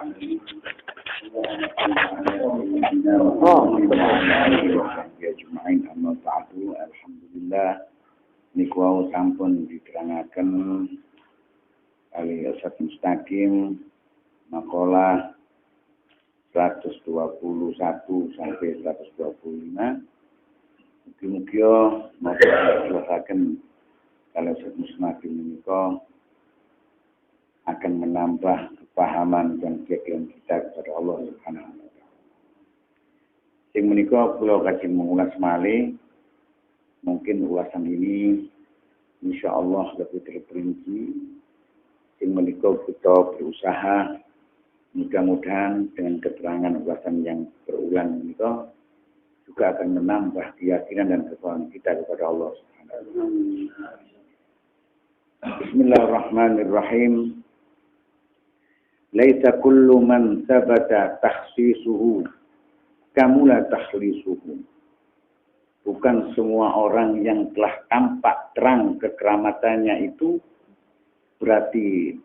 Alhamdulillah niku wau sampun diterangaken kali Ustaz Mustaqim makalah 121 sampai 125. Mugi-mugi matur jelasaken kalau Ustaz Mustaqim menika akan menambah kepahaman dan keyakinan kita kepada Allah Subhanahu wa taala. Sing menika kula kajeng mengulas malih mungkin ulasan ini insyaallah lebih terperinci. Sing menika kita berusaha mudah-mudahan dengan keterangan ulasan yang berulang menika juga akan menambah keyakinan dan kepahaman kita kepada Allah Subhanahu wa taala. Bismillahirrahmanirrahim. Laisa kullu man sabata takhsisuhu kamula takhlisuhu. Bukan semua orang yang telah tampak terang kekeramatannya itu berarti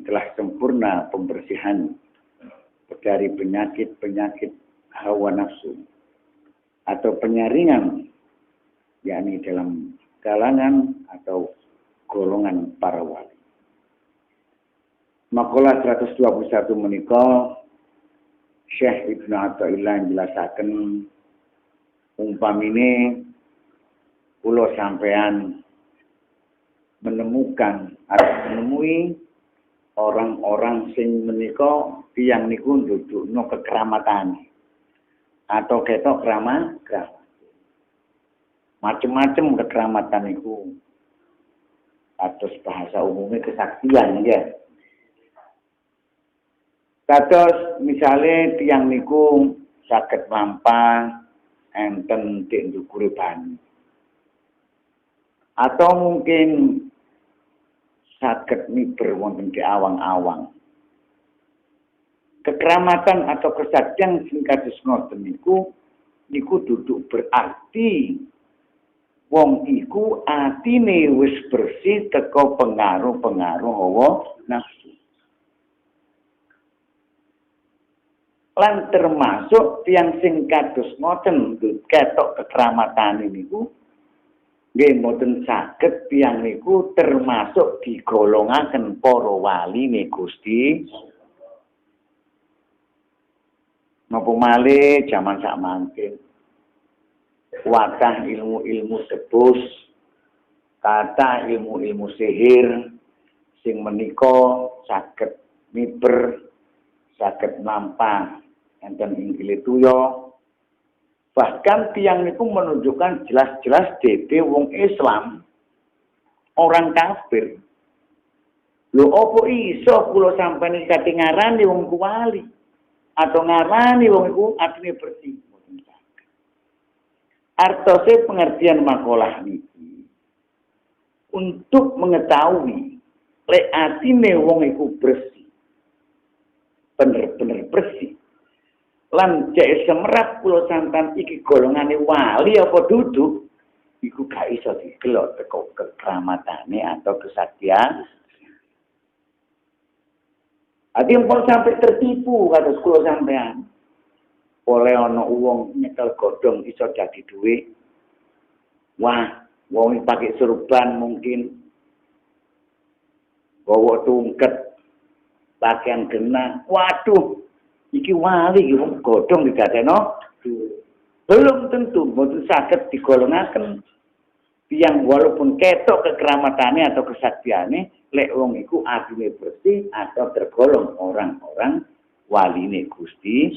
telah sempurna pembersihan dari penyakit-penyakit hawa nafsu atau penyaringan, yakni dalam kalangan atau golongan para wali. Makalah 121 menika Syekh Ibnu Athaillah menjelaskan umpamine kula sampean menemui orang-orang sing menika tiyang niku ndudukno kekeramatan atau ketok keramat macam-macam kekeramatan niku atus bahasa umumnya kesaksian ya. Kados misale tiyang niku saged mampah enten dik ndukure banyu. Atau mungkin saged miber wonten di awang-awang. Kekeramatan atau kesaktian sing kados ngoten niku duduk berarti wong iku atine wis bersih teko pengaruh-pengaruh hawa nafsu. Lan termasuk tiyang sing kados ngoten ketok kekeramatan niku nggih mboten saged tiyang niku termasuk digolongaken para waline Gusti. Napa malih jaman sakmangke watah ilmu-ilmu tebus, kata ilmu-ilmu sihir sing menika saged miber, saged nampang enten inggile tuya. Bahkan tiyang niku menunjukkan jelas-jelas dede wong Islam, orang kafir. Lho opo iso kula sampeyan kate ngarani wong kuwali atau ngarani wong iku atine bersih? Artose pengertian makalah niki untuk mengetahui lek atine wong iku bersih, bener-bener bersih. Lan jek semerap kula santan iki golongane wali apa duduk iku gak iso digelok teko kekramatane atau kesaktian. Ati pun sampai tertipu kados kula sampean. Oleh ana wong nyekel godhong iso dadi dhuwit. Wah, wong pakai surban mungkin. Bawa tungket, pakaian genah. Waduh, iki wali iki wong godhong digadekno. Belum tentu mboten saged digolongaken tiyang walaupun ketok kekeramatane atau kesaktiane lek wong iku atine bersih atau tergolong orang-orang waline Gusti.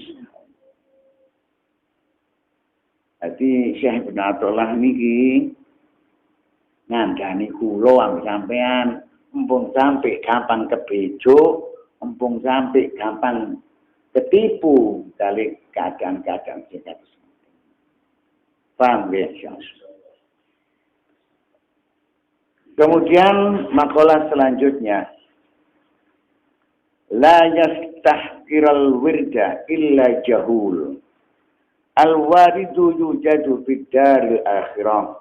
Jadi Syekh Ibnu Athaillah niki ngandani kula sampean empung sampai gampang kebejo, empung sampai gampang ketipu dari keadaan-keadaan kita. Paham ya? Kemudian makalah selanjutnya, la yastahqiral wirda illa jahul. Al-waridu yujadu fid daril akhirah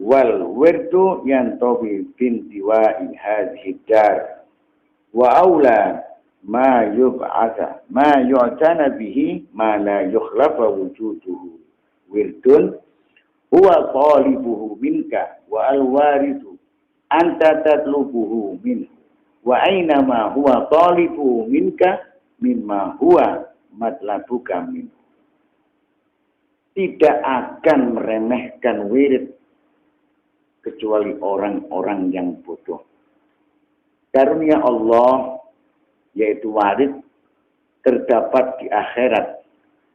wal wirdu yantabi bintiwa'i hadhihi dar wa aula ma yub'atsa ma yu'tana bihi ma la yukhlafa wujuduhu wirdun huwa talibuhu minka wa al-waridu anta tatlubuhu minhu wa aina ma huwa talibuhu minka mimma huwa matlabuka minhu. Tidak akan meremehkan wirid kecuali orang-orang yang bodoh. Karunia Allah yaitu warid terdapat di akhirat,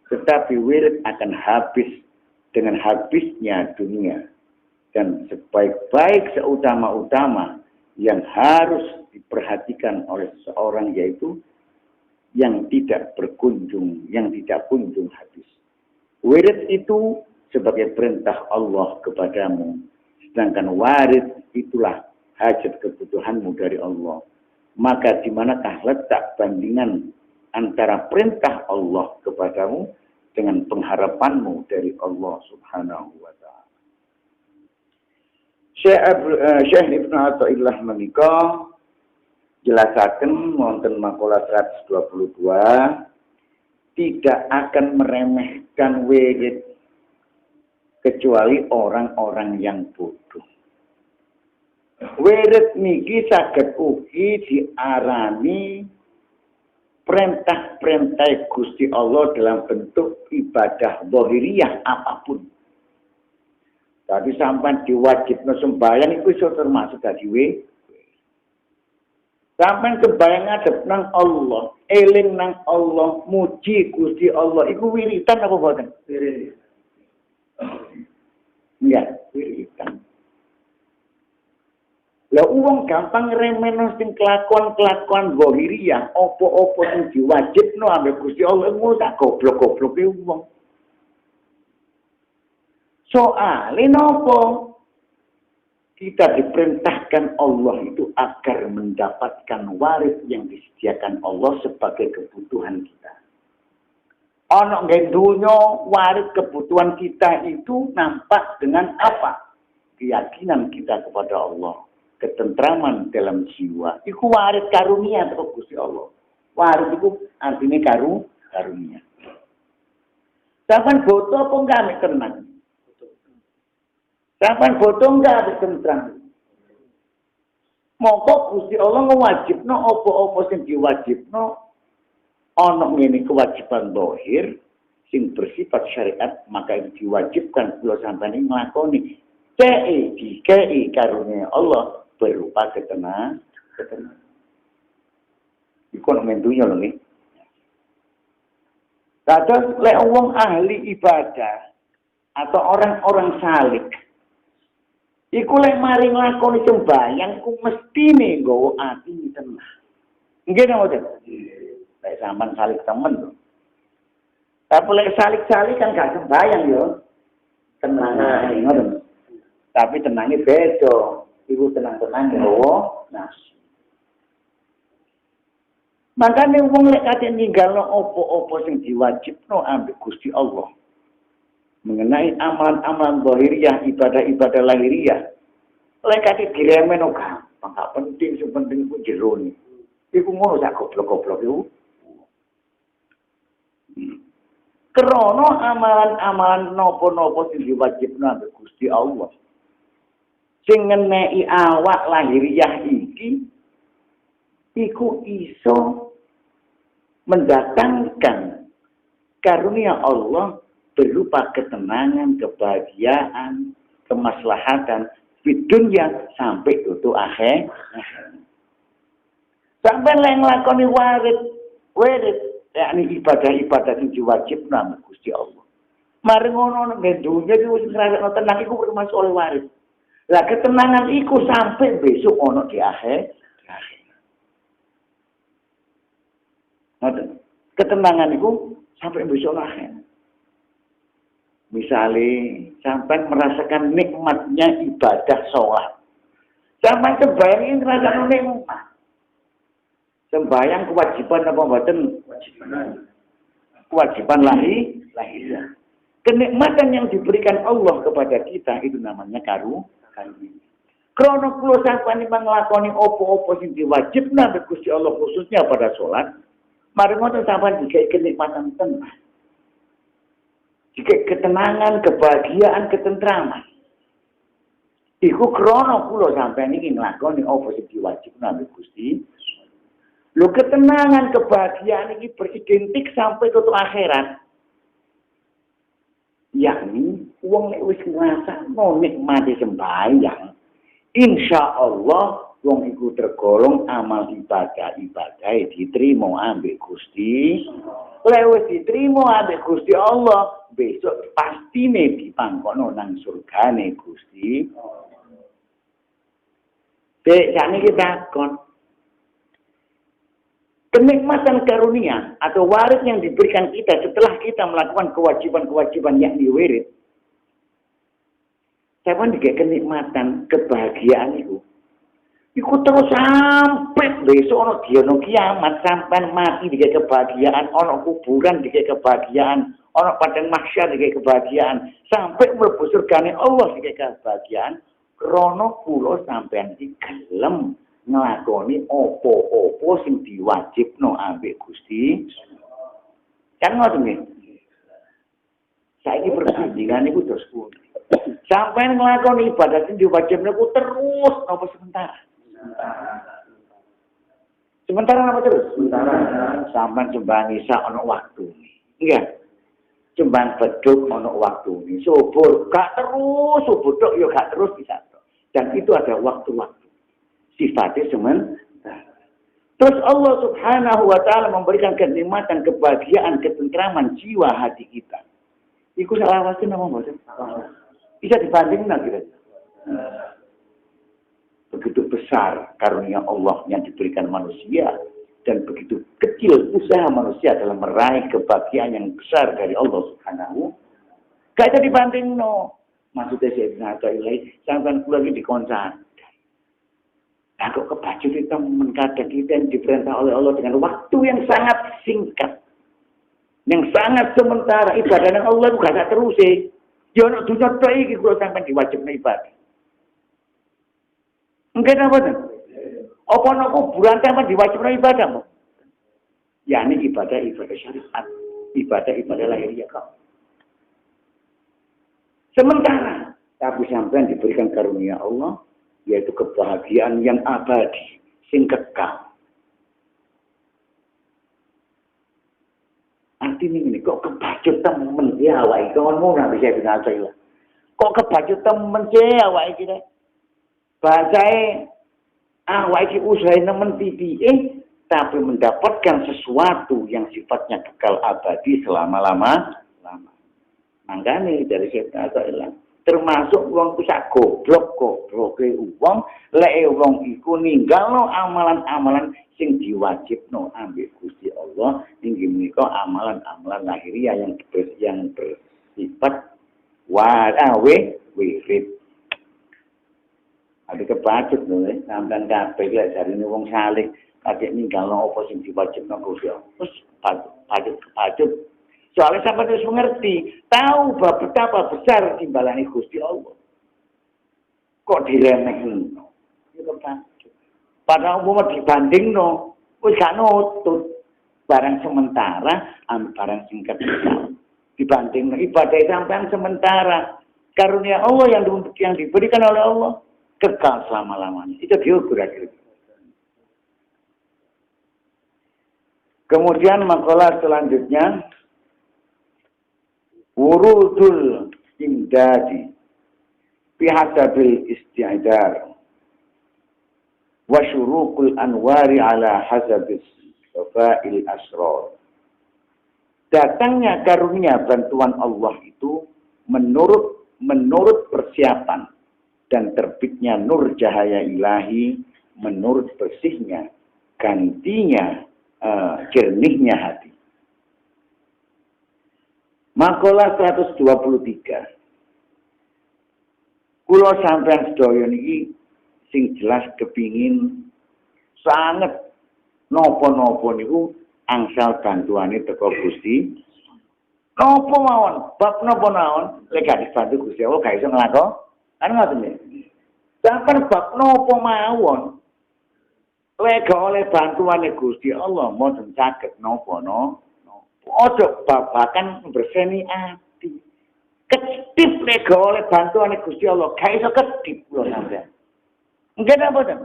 tetapi wirid akan habis dengan habisnya dunia. Dan sebaik-baik seutama-utama yang harus diperhatikan oleh seseorang yaitu yang tidak berkunjung, yang tidak kunjung habis. Wirid itu sebagai perintah Allah kepadamu, sedangkan warid itulah hajat kebutuhanmu dari Allah. Maka di manakah letak bandingan antara perintah Allah kepadamu dengan pengharapanmu dari Allah Subhanahu wa taala. Syekh Ibnu Athaillah menika jelasaken wonten makalah 122 tidak akan meremehkan wirid kecuali orang-orang yang bodoh. Wirid niki saged ugi diarani perintah-perintah Gusti Allah dalam bentuk ibadah zahiriyah apapun. Tapi sampai diwajibno sembahyang iku iso termasuk dadi wirid. Sampai sembahyang ngadep nang Allah, eling nang Allah, muji Gusti Allah, iku wiritan apa boten? Wirid. Ya, wiritan. Lah wong gampang remeno sing kelakuan-kelakuan zahiriyah, apa-apa sing diwajibno ambek Gusti Allah ngono tak goblok-gobloke wong. Soale napa? Kita diperintahkan Allah itu agar mendapatkan waris yang disediakan Allah sebagai kebutuhan kita. Ana nggih dunya waris kebutuhan kita itu nampak dengan apa? Keyakinan kita kepada Allah, ketentraman dalam jiwa. Iku waris karunia dari Gusti Allah. Waris itu artinya karunia. Sampeyan boto apa enggak tenang? Sampai bodoh enggak tentram. Mongko Gusti Allah ngewajibno apa-apa sing diwajibno ana ngene kewajiban zahir sing bersifat syariat maka itu diwajibkan kula sampeyan nglakoni. Dikei karunia Allah berupa ketenangan. Iku nek dunya lho nggih. Dados lek wong ahli ibadah atau orang-orang salik iku lek mari nglakoni sembahyang ku mestine nggawa ati tenang. Nggih napa mboten? Lek sampean salik temen lho. Tapi lek salik-salik kan gak sembahyang yo. Tenang ae ngoten. Tapi tenangnya beda. Iku tenang-tenang nggawa nafsu. Makane wong lek kate ninggalno apa-apa sing diwajibno ambek Gusti Allah. Mengenai amalan-amalan zahiriyah, ibadah-ibadah lahiriah. Lek kate diremeno gampang, gak penting, sing penting ku jero ni. Iku ngono sak goblok-goblok iku. Krana amalan-amalan napa-napa sing diwajibno ambek Gusti Allah. Sing ngeneki awak lahiriah iki iku iso mendatangkan karunia Allah berupa ketenangan, kebahagiaan, kemaslahatan di dunia sampai tutup akhir. Sampai yang nglakoni wirid, yakni ibadah-ibadah yang diwajibno nang Gusti Allah. Mari ngono nek dunya iki wis ngrasakno tenang iku termasuk oleh warid. Lah ketenangan iku sampai besok ono di akhir. Ketenangan iku sampai besok akhir. Misalnya, sampai merasakan nikmatnya ibadah sholat. Sampai sembahyang ini merasakan nikmat. Sembahyang kewajiban apa mboten? Kewajiban lahiriah. Kenikmatan yang diberikan Allah kepada kita itu namanya karunia. Krana kula sampeyan nglakoni apa-apa sing diwajibna mbek Gusti Allah khususnya pada salat, mari ngoten sampeyan dikai kenikmatan tenan. Dikai ketenangan, kebahagiaan, ketentraman. Iku krana kula sampeyan iki nglakoni apa sing diwajibna mbek Gusti. Lho ketenangan, kebahagiaan ini beridentik sampai ke akhirat. Yakni wong nek wis ngrasakno nikmate sembahyang, insyaallah wong iku tergolong amal ibadah diterima ambek Gusti. Lek wis diterima ambek Gusti Allah, besok pastine dipangkono nang surgane Gusti. Sakniki takon. Kenikmatan karunia atau waris yang diberikan kita setelah kita melakukan kewajiban-kewajiban yang wirid. Saya pun juga kenikmatan, kebahagiaan itu. Iku terus sampai besok ono dino kiamat, sampai mati juga kebahagiaan, ono kuburan juga kebahagiaan, ono padang mahsyar juga kebahagiaan, sampai mlebu surgane Allah juga kebahagiaan. Krono kula sampean iki gelem nglakoni apa-apa sing diwajibno ambek Gusti. Kan ngoten nggih. Saiki perbandingan iku terus pundi. Sampeyan nglakoni ibadah sing diwajibno ku terus napa sementara? Sementara apa terus? Sementara. Sampeyan sembah isa ana waktu. Iya. Sembah beduk ana waktu. Subuh gak terus, subuh tok ya gak terus bisa. Dan itu ada waktu-waktu. Sifatnya sementara. Terus Allah Subhanahu wa taala memberikan kenikmatan, kebahagiaan, ketentraman jiwa hati kita. Iku salah wae napa mboten? Bisa dibandingkan kira-kira. Begitu besar karunia Allah yang diberikan manusia dan begitu kecil usaha manusia dalam meraih kebahagiaan yang besar dari Allah Subhanahu. Gak bisa dibandingno. Maksudnya saya benar ilai sampai kula iki dikonsan. Nah, kok kebacut itu kadang kita yang diperintah oleh Allah dengan waktu yang sangat singkat. Yang sangat sementara. Ibadah yang Allah itu gak terus sih. Ya, anak dunia itu ini kalau sampai diwajibkan ibadah. Mungkin apa tuh? Apa kuburan sampai diwajibkan ibadah? Ya, ini ibadah syariat. Ibadah lahiriah kau. Sementara. Tapi sampai diberikan karunia Allah. Yaitu kebahagiaan yang abadi, sing kekal. Artinya ini, kok kebacut temen ya awak iki ngono ora bisa binasa ilah. Kok kebacut temen ya awak iki deh. Bacae awak iki usaha nemen titike tapi mendapatkan sesuatu yang sifatnya kekal abadi selama-lama. Mangkane dari setan ilah. Termasuk wong ku sak goblok-gobloke wong lek wong iku ninggalno amalan-amalan sing diwajibno ambek Gusti Allah inggih menika amalan-amalan lahiriah yang bersifat wirid. Ada kebacut lho sampean kabeh lek jarine wong saleh kadek ninggalno apa sing diwajibno Gusti Allah. Terus kebacut. Soalnya sampai terus mengerti, tahu betapa besar timbalannya Gusti Allah. Kok diremehin? Padahal umpama dibanding wis gak nutut. Barang sementara, barang singkat besar. Dibanding ibadah sampean sementara. Karunia Allah yang diberikan oleh Allah kekal selama-lamanya. Itu diukur akhirnya. Kemudian makalah selanjutnya. Wurudul imdadi bihasabil isti'dar wa syurukul anwari ala hasabis wafail asrar. Datangnya karunia bantuan Allah itu menurut persiapan dan terbitnya nur cahaya ilahi menurut bersihnya gantinya jernihnya hati. Makalah 123. Kula sampean sedaya niki sing jelas kepingin sanget napa-napa niku angsal bantuane teko Gusti. Napa mawon, bab napa mawon, lek gak dibantu Gusti Allah gak iso nglakoni. Kan ngoten nggih. Sampai bab nopo mawon. Lega oleh bantuan Gusti Allah mboten saged nopo no. Ojo babakan berseni ati. Kedip lega oleh bantuan Gusti Allah, gak iso kedip lho sampean. Enggak apa ta?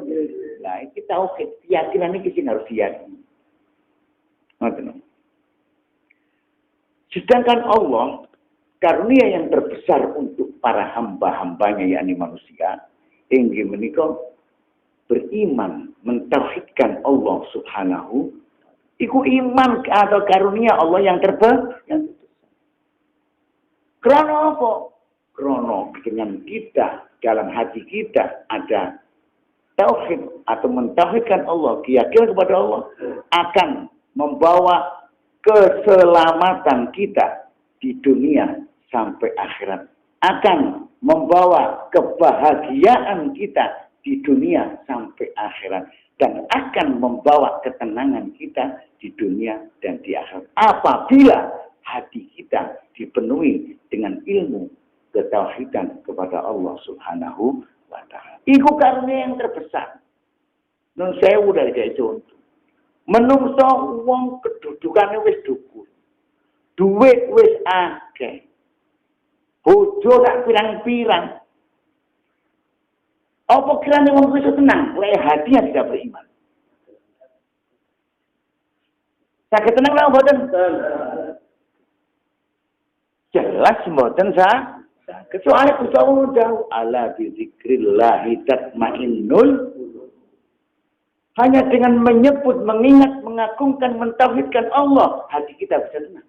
Lah iki tauhid, keyakinan iki sing harus diyakini. Ngoten. Sedangkan Allah karunia yang terbesar untuk para hamba-hambanya yakni manusia inggih menika beriman mentauhidkan Allah Subhanahu iku iman atau karunia Allah yang terbesar. Krono apa? Krono dengan kita dalam hati kita ada tauhid atau mentauhidkan Allah, keyakinan kepada Allah akan membawa keselamatan kita di dunia sampai akhirat, akan membawa kebahagiaan kita di dunia sampai akhirat, dan akan membawa ketenangan kita di dunia dan di akhirat apabila hati kita dipenuhi dengan ilmu ketauhidan kepada Allah Subhanahu wa ta'ala. Iku karunia yang terbesar. Nun sewu dari kayak contoh. Menungso wong kedudukane wis dhuwur. Duit wis akeh. Bojo tak pirang-pirang. Apa kirane wong iso tenang lek hatinya tidak beriman? Saged tenang lho mboten? Jelas mboten sa. Kecuali Gusti Allah dawuh ala bi dzikrillah tatmainnul. Hanya dengan menyebut, mengingat, mengagungkan, mentauhidkan Allah, hati kita bisa tenang.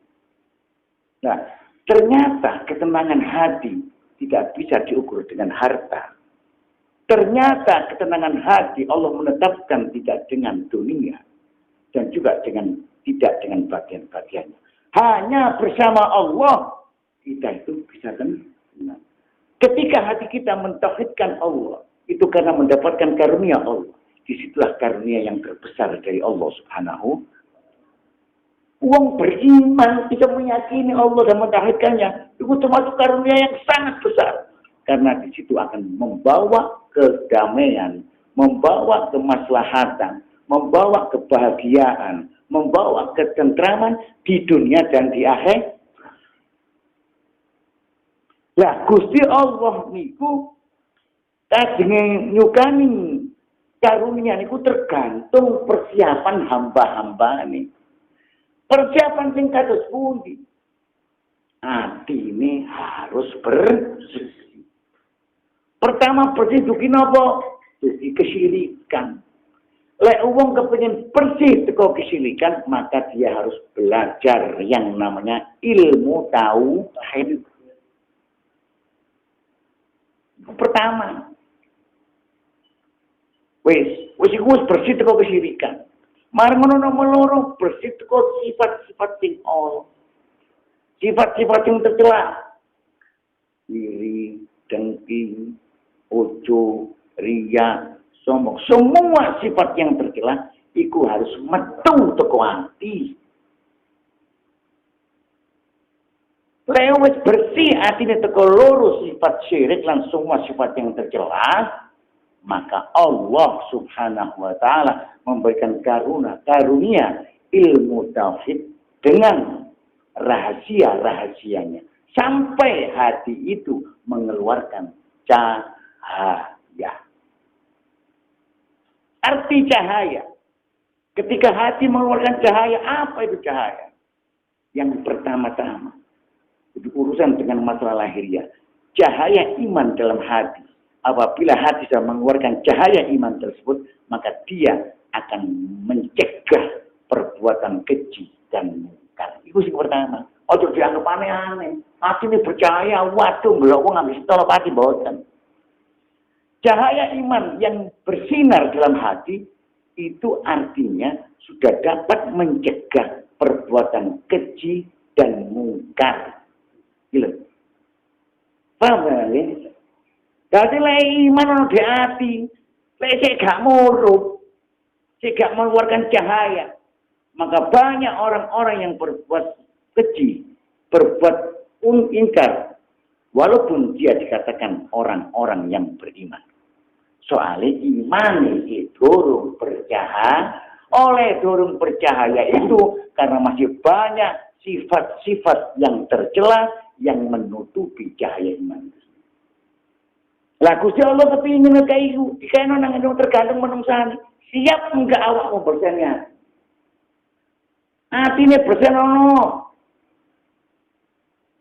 Nah, ternyata ketenangan hati tidak bisa diukur dengan harta. Ternyata ketenangan hati Allah menetapkan tidak dengan dunia dan juga tidak dengan bagian-bagiannya. Hanya bersama Allah kita itu bisa tenang. Ketika hati kita mentauhidkan Allah, itu karena mendapatkan karunia Allah. Disitulah karunia yang terbesar dari Allah Subhanahu. Uang beriman bisa meyakini Allah dan mentauhidkannya. Itu termasuk karunia yang sangat besar. Karena di situ akan membawa kedamaian, membawa kemaslahatan, membawa kebahagiaan, membawa ketentraman di dunia dan di akhir. Lah Gusti Allah niku kajenge nyukani karunia niku tergantung persiapan hamba-hamba ini. Persiapan sing kados pundi? Atine harus bersih. Pertama bersih duki napa? Duki kesyirikan. Lek wong kepengin bersih teko kesyirikan, maka dia harus belajar yang namanya ilmu tauhid. Pertama, wis bersih teko kesyirikan. Marang ngono meloro bersih teko sifat-sifat sing Allah. Sifat-sifat yang tercela. Iri, dengki, ojo, riya, sombong. Semua sifat yang tercela iku harus metu teko ati. Lewat bersih atine teko loro sifat syirik lan semua sifat yang tercela, maka Allah Subhanahu wa ta'ala memberikan karunia ilmu tauhid dengan rahasia-rahasianya sampai hati itu mengeluarkan cahaya. Arti cahaya, ketika hati mengeluarkan cahaya, apa itu cahaya? Yang pertama-tama itu urusan dengan masalah lahiriah. Cahaya iman dalam hati. Apabila hati sudah mengeluarkan cahaya iman tersebut, maka dia akan mencegah perbuatan keji dan mungkar. Itu yang pertama. Ojo dianggap aneh-aneh. Hati ini percaya, waduh, belum ngambil tolong hati boten. Cahaya iman yang bersinar dalam hati itu artinya sudah dapat mencegah perbuatan keji dan mungkar. Gila. Paham ya? Jadi iman ono di hati. Saya gak murub. Saya gak mengeluarkan cahaya. Maka banyak orang-orang yang berbuat keji, berbuat ingkar. Walaupun dia dikatakan orang-orang yang beriman. Soalnya iman itu durung bercahaya. Oleh durung bercahaya itu karena masih banyak sifat-sifat yang tercela yang menutupi cahaya iman. Lah Gusti Allah kepingin kayak itu, dikaino nang tergantung menungsane. Siap enggak awakmu bersennya? Atine bersen ono.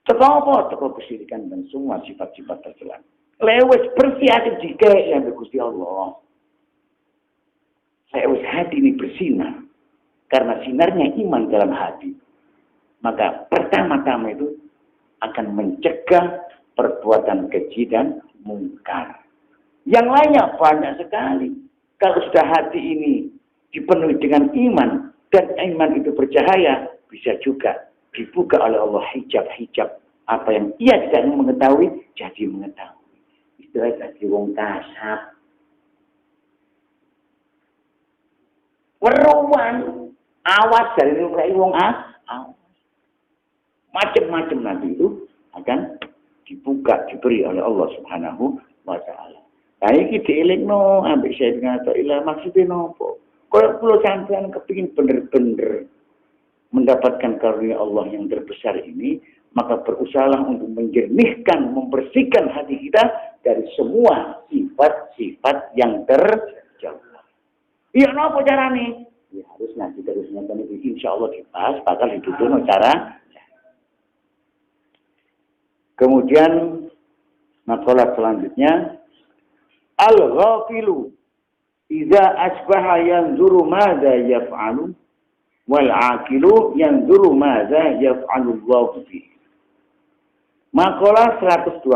Teko apa? Teko kesyirikan dan semua sifat-sifat tercela. Lewes bersih hati jika yang Gusti Allah. Lewes hati ini bersinar. Karena sinarnya iman dalam hati. Maka pertama-tama itu akan mencegah perbuatan keji dan mungkar. Yang lainnya banyak sekali. Kalau sudah hati ini dipenuhi dengan iman dan iman itu bercahaya, bisa juga dibuka oleh Allah hijab-hijab apa yang ia tidak mengetahui jadi mengetahui. Istilah jadi wong kasap. Weruan awas dari wong awas. Macam-macam nanti itu akan dibuka, diberi oleh Allah Subhanahu wa Ta'ala. Nah, ini dielingno ambek saya dengan ilah maksudnya nopo. Kalau pulau sampean kepingin bener-bener mendapatkan karunia Allah yang terbesar ini, maka berusahalah untuk menjernihkan, membersihkan hati kita dari semua sifat-sifat yang terjauh. Iya, nopo carane? Ya harus nanti terusnya kan itu insya Allah dibahas, bakal ditutup cara. Kemudian makalah selanjutnya al-ghafilu idza asbaha yanzuru madza yaf'alu wal 'aqilu yanzuru madza yaf'alu Allah bihi. Makalah 124.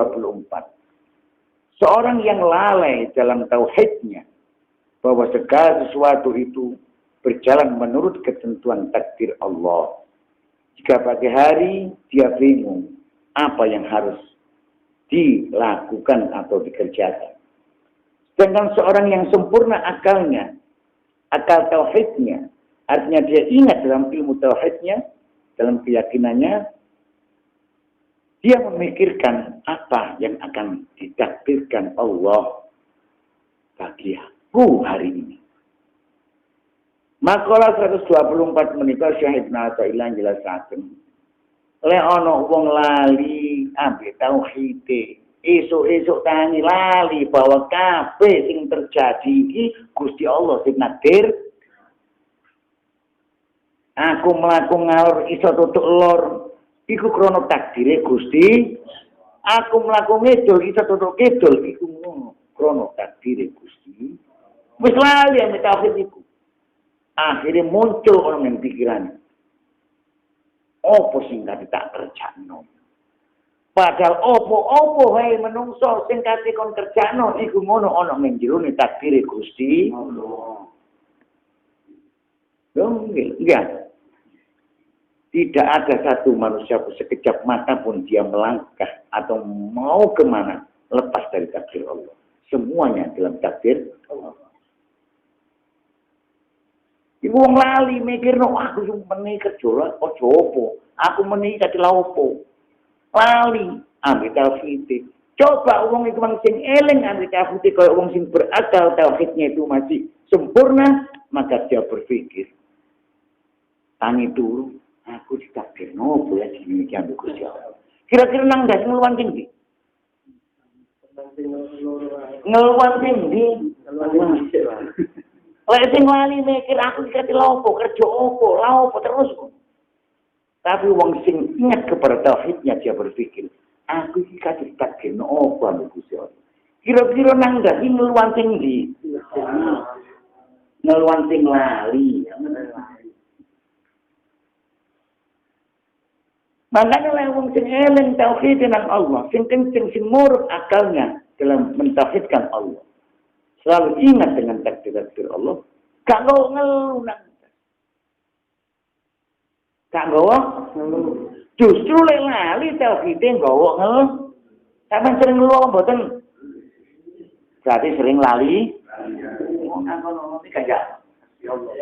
Seorang yang lalai dalam tauhidnya bahwa segala sesuatu itu berjalan menurut ketentuan takdir Allah. Jika pagi hari dia bingung apa yang harus dilakukan atau dikerjakan. Sedangkan seorang yang sempurna akalnya, akal tauhidnya, artinya dia ingat dalam ilmu tauhidnya, dalam keyakinannya, dia memikirkan apa yang akan ditakdirkan Allah bagi aku hari ini. Makalah 124 menikah Syahid Na'atailah jelasaken. Le ono wong lali ambek tauhide. Esuk-esuk tani lali bahwa kabeh sing terjadi iki Gusti Allah sing nakdir. Aku mlaku ngalor iso tutuk lor iku krana takdire Gusti. Aku mlaku ngidul iso tutuk kidul iku ngono krana takdire Gusti. Wis lali ambek tauhid iku. Akhirnya muncul orang yang pikirannya. Opo sing kate tak kerjakno. Padahal opo wae menungso sing kate kon kerjakno iku ngono ana ning jerone takdire Gusti Allah. Enggak. Tidak ada satu manusia sekejap mata pun dia melangkah atau mau kemana lepas dari takdir Allah. Semuanya dalam takdir Allah. Ibu wong lali mikirno aku meni kerja ojo opo. Aku meni kate opo. Lali ambek tauhid. Coba wong iku sing eling ambek tauhid koyo wong sing berakal tauhidnya itu masih sempurna, maka dia berpikir tani dulu aku ditakdirno opo ya demikian ambek Gusti Allah. Kira-kira nang ndak ngeluwan tinggi. Ngeluwan tinggi. Lek sing wali mikir aku dikati lopo, kerja opo, laopo terus. Tapi wong sing ingat kepada tauhidnya dia berpikir, aku iki kate takdirno opo ambek Gusti Allah. Kira-kira nang ndak iki ngeluwan tinggi. Ngeluwan sing lali. Makanya lek wong sing eling tauhid nang Allah, sing kenceng sing murub akalnya dalam mentauhidkan Allah. Selalu ingat dengan takdir-takdir Allah. Gak ngeluh nang. Gak ngeluh. Justru lek lali tauhide nggawa ngeluh. Sampeyan sering ngeluh mboten? Berarti sering lali. Ngono iki kaya. Ya Allah.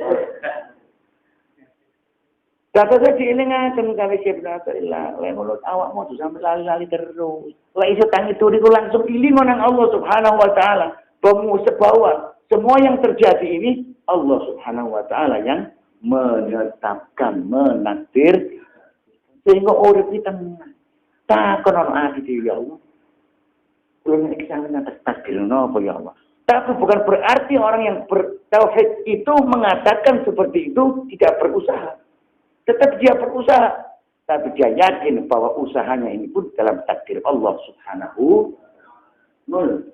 Kata saya dielingaken kali Syekhnatullah, lek mulut awakmu sampe lali-lali terus. Lek iso tangi turi ku langsung iling nang Allah Subhanahu wa taala. bahwa semua yang terjadi ini Allah Subhanahu wa taala yang menetapkan, menakdir sehingga urip kita takon ana ati ya Allah. Belum kesalahan atas takdir napa ya Allah. Tapi bukan berarti orang yang bertauhid itu mengatakan seperti itu tidak berusaha. Tetap dia berusaha. Tapi dia yakin bahwa usahanya ini pun dalam takdir Allah Subhanahu wa ta'ala.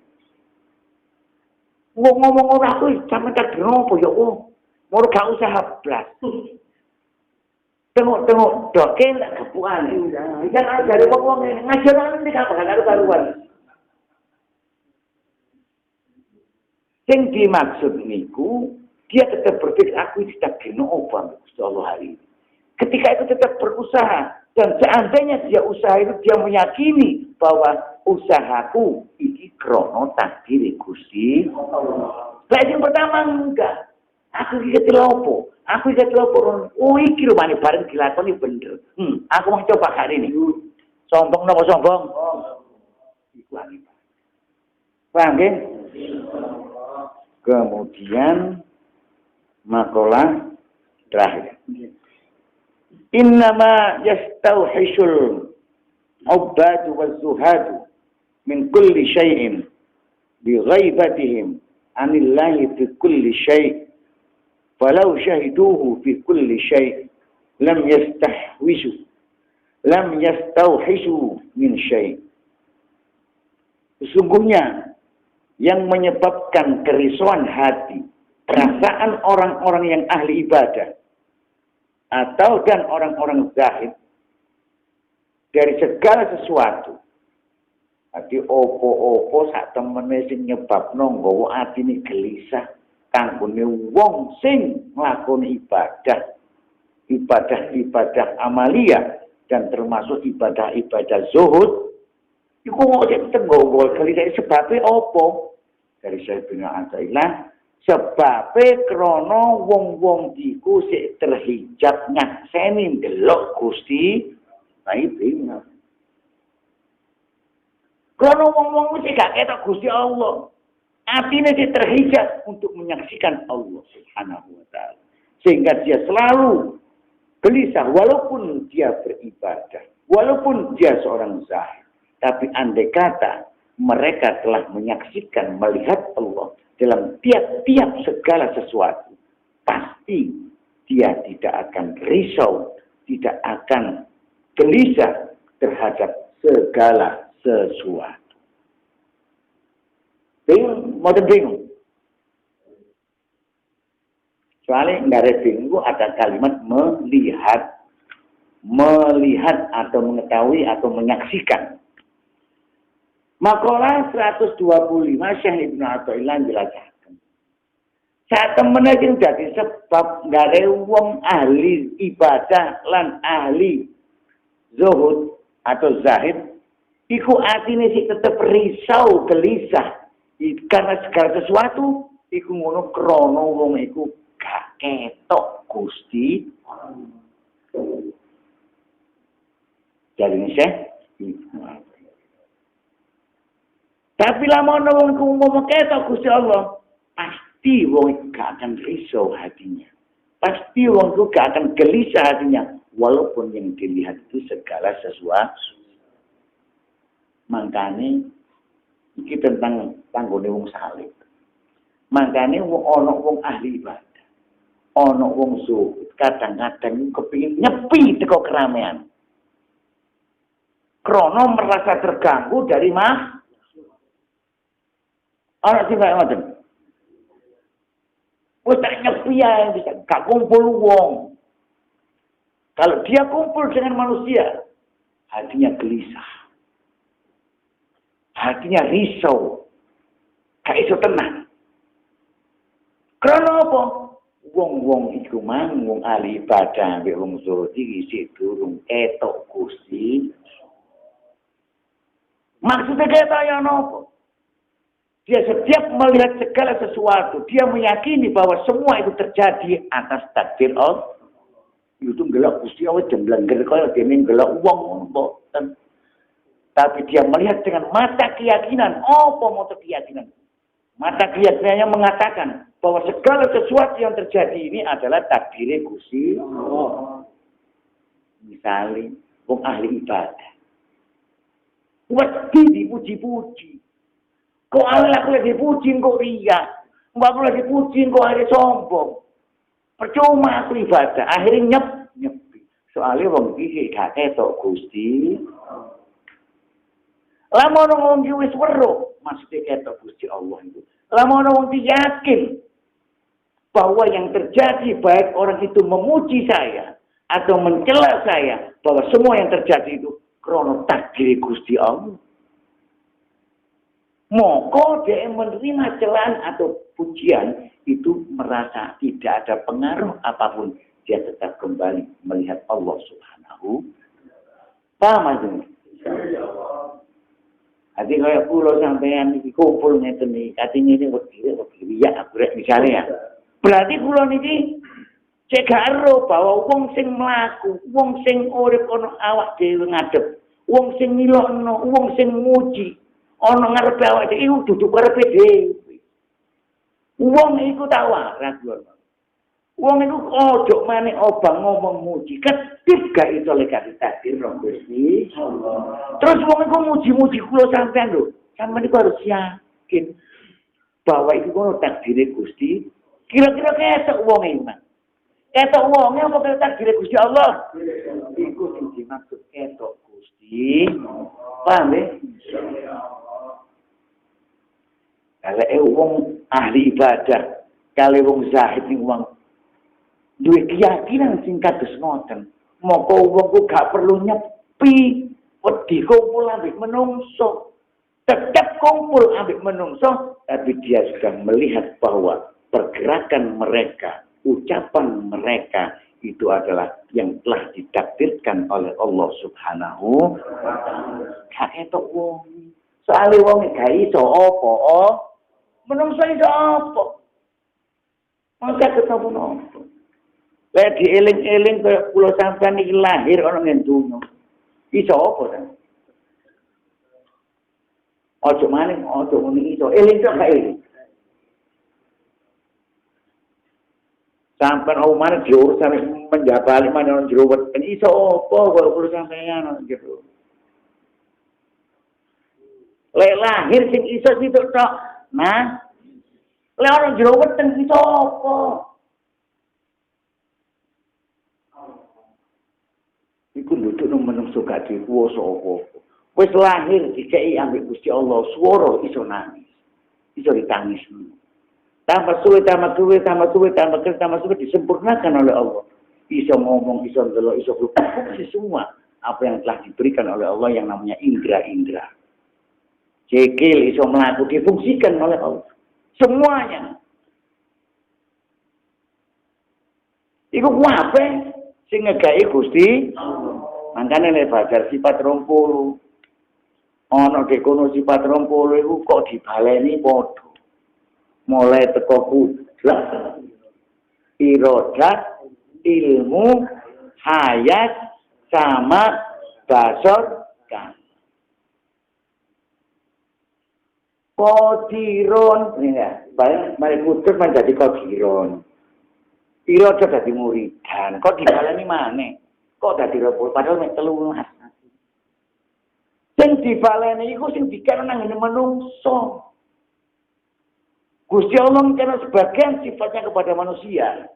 Ngomong orang aku sama takdir apa ya Allah. Mau gak usaha blas. Tengok doke lak kepuan. Jangan ajari wong-wong ngajaran iki gak bakal karuan. Yang dimaksud niku, dia tetap berpikir aku ditakdirno apa Gusti Allah hari ini. Ketika itu tetap berusaha dan seandainya dia usaha itu dia meyakini bahwa usahaku iki krono takdir Gusti Allah. Yang pertama enggak. Aku iki ketelopo. Aku iki ketelopo. Oh iki rumane bareng dilakoni bener. Aku mau coba hari ini. Sombong napa sombong? Iku lagi. Paham nggih? Kemudian makalah terakhir. Innama yastauhishul ubbadu waz-zuhadu min kulli syai'in bi ghaibatihim anillahi fi kulli syai'. Falau syahiduhu fi kulli syai' lam yastauhishu min syai'. Sesungguhnya yang menyebabkan kerisauan hati, perasaan orang-orang yang ahli ibadah, atau dan orang-orang zahid, dari segala sesuatu. Jadi opo-opo sak temene sing nyebabno nggawa atine gelisah, kanggone wong sing nglakoni ibadah amalia, dan termasuk ibadah zuhud, iku kok tenggol gelisah sebabnya opo? Dari Sayyidina Athaillah, sebabnya krono wong-wong diku sik terhijab nyakseni ndelok Gusti baik-baik. Krono wong-wong sik gak ketok Gusti Allah. Atine sik terhijab untuk menyaksikan Allah Subhanahu wa taala. Sehingga dia selalu gelisah walaupun dia beribadah, walaupun dia seorang zahid. Tapi andai kata mereka telah menyaksikan, melihat Allah dalam tiap-tiap segala sesuatu, pasti dia tidak akan risau, tidak akan gelisah terhadap segala sesuatu. Bingung? Mau bingung? Soalnya nggak ada bingung, ada kalimat melihat atau mengetahui atau menyaksikan. Makalah 125 Syekh Ibnu Athaillah jelaskan. Saat temene sing dadi sebab gare wong ahli ibadah lan ahli zuhud atau zahid iku atine sik tetep risau gelisah karena segala sesuatu iku ngono krana wong iku gak ketok Gusti. Jadi Syekh tapi lamun wong ku ngomong ketok Gusti Allah, pasti wong gak akan risau hatinya. Pasti wong ku gak akan gelisah hatinya walaupun yang dilihat itu segala sesuatu. Makane iki tentang tanggone wong saleh. Makane ana wong ahli ibadah. Ana wong zuhud, kadang-kadang kepengin nyepi teko keramaian. Krono merasa terganggu dari orang sih kayak ngoten. Wis tak nyepi ya bisa gak kumpul wong. Kalau dia kumpul dengan manusia, hatinya gelisah. Hatinya risau. Gak iso tenang. Karena apa? Wong-wong iku mang wong ahli ibadah mbek wong zuhud iki sik durung etok Gusti. Maksudnya ketok ya napa? Dia setiap melihat segala sesuatu, dia meyakini bahwa semua itu terjadi atas takdir Allah. Itu gelak Gusti Allah jemblengger kaya dene gelak wong mboten. Tapi dia melihat dengan mata keyakinan, apa mata keyakinan? Mata keyakinannya mengatakan bahwa segala sesuatu yang terjadi ini adalah takdir Gusti Allah. Misalnya, wong ahli ibadah. Wedi dipuji-puji. Kok Allah aku lagi dipuji kok riya. Mbak aku lagi dipuji kok akhirnya sombong. Percuma aku ibadah, akhirnya nyepi. Soalnya wong iki gak ketok Gusti. Lamun wong iki wis weruh, maksudnya ketok Gusti Allah itu. Lamun wong yakin bahwa yang terjadi baik orang itu memuji saya atau mencela saya, bahwa semua yang terjadi itu krono takdir Gusti Allah. Moko dia menerima celaan atau pujian itu merasa tidak ada pengaruh apapun, dia tetap kembali melihat Allah Subhanahu. Paham maksudnya? Hati kayak pulau sampean iki kumpul ngeten iki, katanya ini wedi ya aku misalnya ya. Berarti pulau niki cek karo bahwa wong sing mlaku, wong sing urip ana awak dhewe ngadep, wong sing milokno, wong sing muji ana ngarepe awak dhewe iku duduk ngarepe dhewe. Wong iku tak waras lho. Wong iku ojo maneh obang ngomong muji, ketip gak iso lekati takdir Gusti Allah. Terus wong iku muji-muji kula sampean lho. Sampeyan iku harus yakin bahwa iku ono takdir Gusti. Kira-kira ketok wong iman. Ketok wong apa ketok takdir Gusti Allah? Iku sing dimaksud ketok Gusti. Paham ya? Kalau wong ahli ibadah, kalau wong zahid ning wong duwe keyakinan sing kados ngoten, moko wong ku gak perlu nyepi, wedi kumpul ambek menungso. Tetap kumpul ambek menungso, tapi dia sudah melihat bahwa pergerakan mereka, ucapan mereka itu adalah yang telah ditakdirkan oleh Allah Subhanahu wa taala. Gak etok wong. Soale wong gak iso apa, menungso iso apa? Maka ketemu nopo. Lah dieling-eling kaya kula sampean iki lahir ana ning donya. Iso apa ta? Ojo maning, ojo muni iso. Eling tok gak eling. Sampeyan omane diurus sampe menjabali maneh jero weten iso apa kok kula sampeyan gitu. Lek lahir sing iso sitok tok. Nah, lek ana jero weten iso apa? Iku duduk nang menungso gak dikuwasa apa-apa. Wis lahir dikei ambek Gusti Allah, swara iso nangis. Iso ditangis. Tambah suwe disempurnakan oleh Allah. Iso ngomong, iso ndelok, iso berfungsi semua apa yang telah diberikan oleh Allah yang namanya indra-indra. Cekil iso melaku difungsikan oleh Allah. Semuanya. Iku kuwape sing ngegawe Gusti. Mangkane nek bajar sifat 20. Ana dekono sifat 20 iku kok dibaleni padha. Mulai teko kudrat, irodat, ilmu, hayat, sama, basor, kan. Kodiron, ya, mari kudrat menjadi kodiron. Irodat jadi muridan, kok dibaleni maneh? Kok dadi robot padahal mek 13. Sing dibaleni iku sing dikira nang ngene menungso. Gusti Allah mungkin sebagian sifatnya kepada manusia.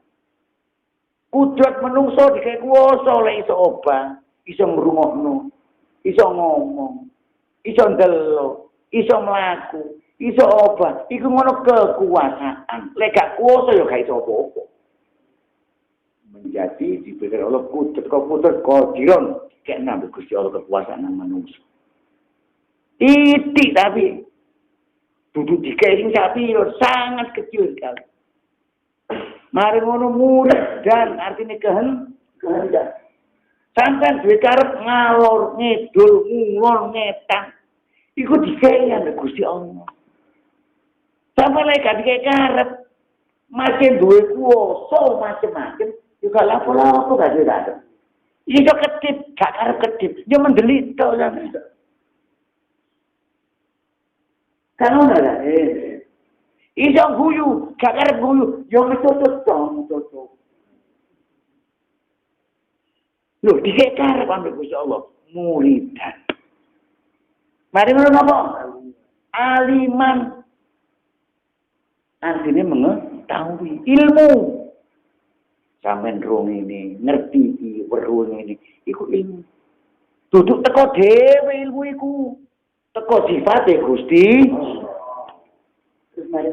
Kudrat menungso dikai kuwasa oleh iso obah, iso ngrungokno, iso ngomong, iso ndelok, iso mlaku, iso obah. Iku ngono kekuasaan. Lek gak kuwasa ya gak iso apa-apa. Menjadi diberikan Allah kudrat kodiron kayak nabi Gusti Allah kekuasaan nang manungsa. Titik tapi duduk di kairing sapi sangat kecil sekali. Mari ngono murid dan artinya kehendak. Sampai duwe karep ngalor ngidul ngulon ngetang. Iku dikei ambek Gusti Allah. Sampai lek gak dikei karep macam duwe kuwasa macam-macam juga lapo-lapo gak ada. Iso kedip, gak karep kedip, dia mendelita sampe. Kan ora Iso guyu, gak karep guyu, yo ngetutut dong, tutup. Lho, dikekar ambek Gusti Allah, muridan. Mari ngono apa? Aliman. Artinya mengetahui ilmu. Sampeyan rong ini, ngerti iki, weruh ini, iku ilmu. Duduk teko dhewe ilmu iku. Teko sifate Gusti. Terus mari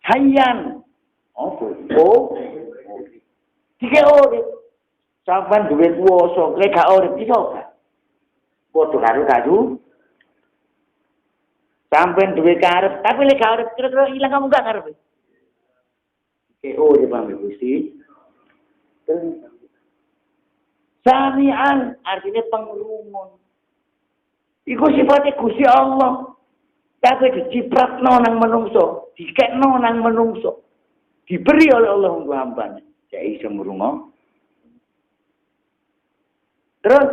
hayyan. Oh. Tiga urip. Sampeyan duwe kuwasa, lek gak urip iso gak? Padha karo kayu. Sampeyan duwe karep, tapi lek gak urip kira-kira ilang kamu gak karep. Urip ambek Gusti. Sami'an artinya pengrungun. Iku sifatnya Gusti Allah. Tapi dicipratno nang menungso, dikekno nang menungso. Diberi oleh Allah untuk hambanya. Ya iso ngrungok. Terus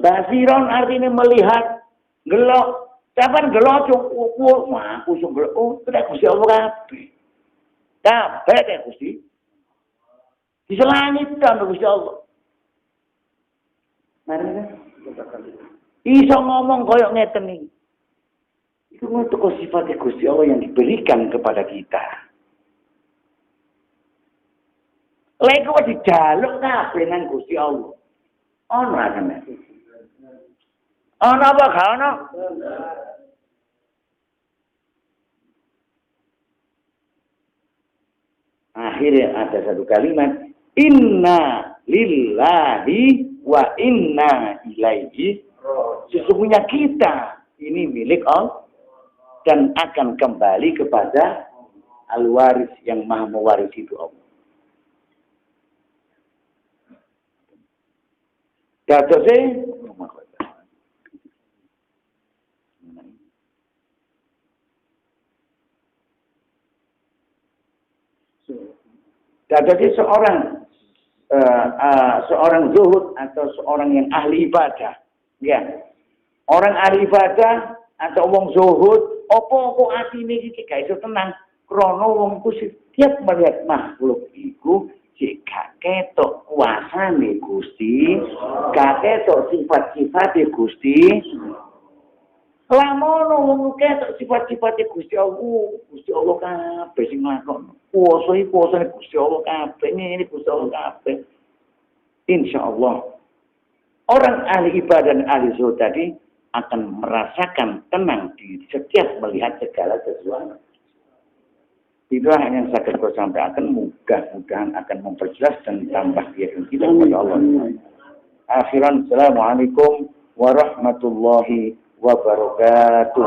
basiron artinya melihat, gelok. Kapan gelok cukup, wah aku sing gelok. Oh, tidak Gusti Allah kabeh. Kabeh teh Gusti. Di langit ta Gusti Allah. Mari iso ngomong koyok ngeten iki. Itu untuk sifat Gusti Allah yang diberikan kepada kita. Lek kok dijaluk kabeh nang Gusti Allah. Ono ana. Ono apa gak ono? Akhirnya ada satu kalimat, inna lillahi wa inna ilaihi. Sesungguhnya kita ini milik Allah dan akan kembali kepada al-waris yang maha mewarisi itu Allah. Dadose seorang zuhud atau seorang yang ahli ibadah, ya. Orang ahli ibadah atau wong zuhud, opo-opo atine iki gak iso tenang, krana wong ku setiap melihat makhluk iku gak ketok kuasane Gusti, gak ketok sifat-sifate Gusti. Lamono wong ketok sifat-sifate Gusti Allah kabeh sing nglakoni. Kuwasa Gusti Allah kabeh, ini Gusti Allah kabeh. Insyaallah orang ahli ibadah dan ahli zuhud tadi akan merasakan tenang di setiap melihat segala sesuatu. Itulah yang saya sampaikan, mudah-mudahan akan memperjelas dan tambah keyakinan kita kepada Allah. Akhiran, assalamualaikum warahmatullahi wabarakatuh.